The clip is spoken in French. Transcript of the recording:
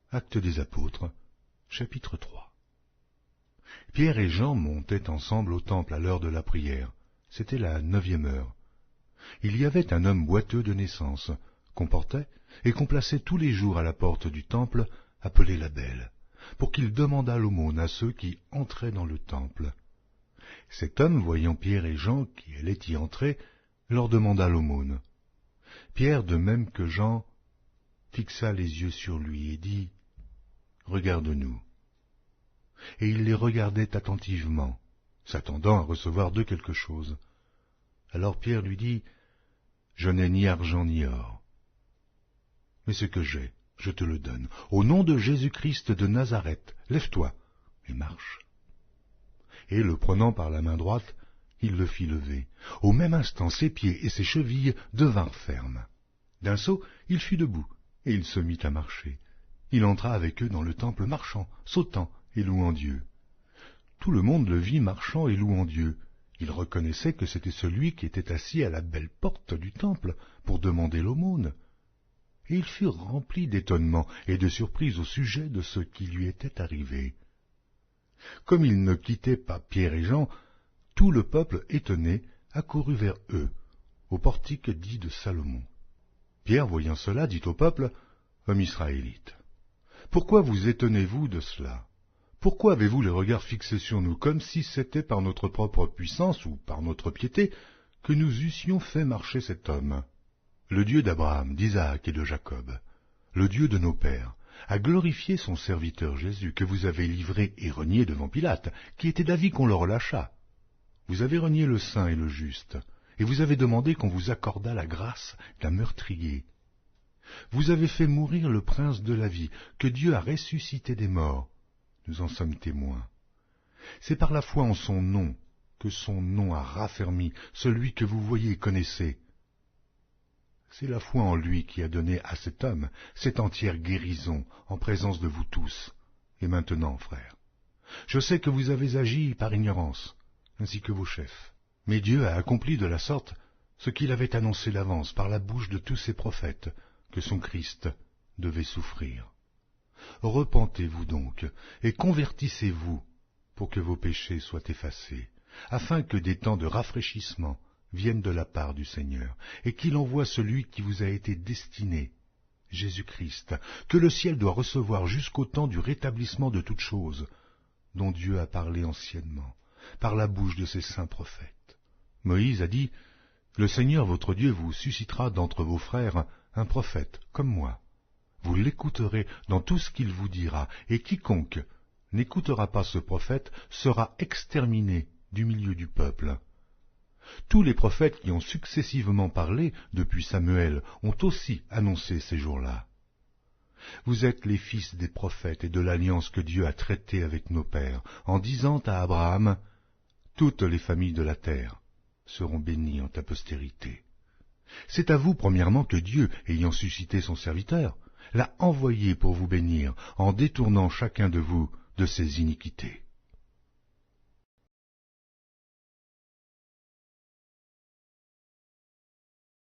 Actes des Apôtres, chapitre 3. Pierre et Jean montaient ensemble au temple à l'heure de la prière. C'était la 9e heure. Il y avait un homme boiteux de naissance, qu'on portait et qu'on plaçait tous les jours à la porte du temple, appelé la Belle, pour qu'il demandât l'aumône à ceux qui entraient dans le temple. Cet homme, voyant Pierre et Jean qui allaient y entrer, leur demanda l'aumône. Pierre, de même que Jean, fixa les yeux sur lui et dit « Regarde-nous ». Et il les regardait attentivement, s'attendant à recevoir d'eux quelque chose. Alors Pierre lui dit « Je n'ai ni argent ni or, mais ce que j'ai, je te le donne. Au nom de Jésus-Christ de Nazareth, lève-toi et marche. » Et le prenant par la main droite, il le fit lever. Au même instant, ses pieds et ses chevilles devinrent fermes. D'un saut, il fut debout, et il se mit à marcher. Il entra avec eux dans le temple marchant, sautant et louant Dieu. Tout le monde le vit marchant et louant Dieu. Il reconnaissait que c'était celui qui était assis à la belle porte du temple pour demander l'aumône. Et ils furent remplis d'étonnement et de surprise au sujet de ce qui lui était arrivé. Comme ils ne quittaient pas Pierre et Jean, tout le peuple étonné accourut vers eux, au portique dit de Salomon. Pierre, voyant cela, dit au peuple, « Hommes israélites, pourquoi vous étonnez-vous de cela? Pourquoi avez-vous les regards fixés sur nous, comme si c'était par notre propre puissance ou par notre piété que nous eussions fait marcher cet homme? Le Dieu d'Abraham, d'Isaac et de Jacob, le Dieu de nos pères, a glorifié son serviteur Jésus, que vous avez livré et renié devant Pilate, qui était d'avis qu'on le relâchât. Vous avez renié le saint et le juste, et vous avez demandé qu'on vous accordât la grâce d'un meurtrier. Vous avez fait mourir le prince de la vie, que Dieu a ressuscité des morts. Nous en sommes témoins. C'est par la foi en son nom que son nom a raffermi celui que vous voyez et connaissez. C'est la foi en lui qui a donné à cet homme cette entière guérison en présence de vous tous. Et maintenant, frères, je sais que vous avez agi par ignorance, ainsi que vos chefs. Mais Dieu a accompli de la sorte ce qu'il avait annoncé d'avance par la bouche de tous ses prophètes, que son Christ devait souffrir. Repentez-vous donc, et convertissez-vous, pour que vos péchés soient effacés, afin que des temps de rafraîchissement viennent de la part du Seigneur, et qu'il envoie celui qui vous a été destiné, Jésus-Christ, que le ciel doit recevoir jusqu'au temps du rétablissement de toutes choses, dont Dieu a parlé anciennement, par la bouche de ses saints prophètes. Moïse a dit, « Le Seigneur votre Dieu vous suscitera d'entre vos frères un prophète comme moi. Vous l'écouterez dans tout ce qu'il vous dira, et quiconque n'écoutera pas ce prophète sera exterminé du milieu du peuple. » Tous les prophètes qui ont successivement parlé depuis Samuel ont aussi annoncé ces jours-là. Vous êtes les fils des prophètes et de l'alliance que Dieu a traitée avec nos pères, en disant à Abraham, « Toutes les familles de la terre seront bénies en ta postérité. » C'est à vous, premièrement, que Dieu, ayant suscité son serviteur, l'a envoyé pour vous bénir, en détournant chacun de vous de ses iniquités.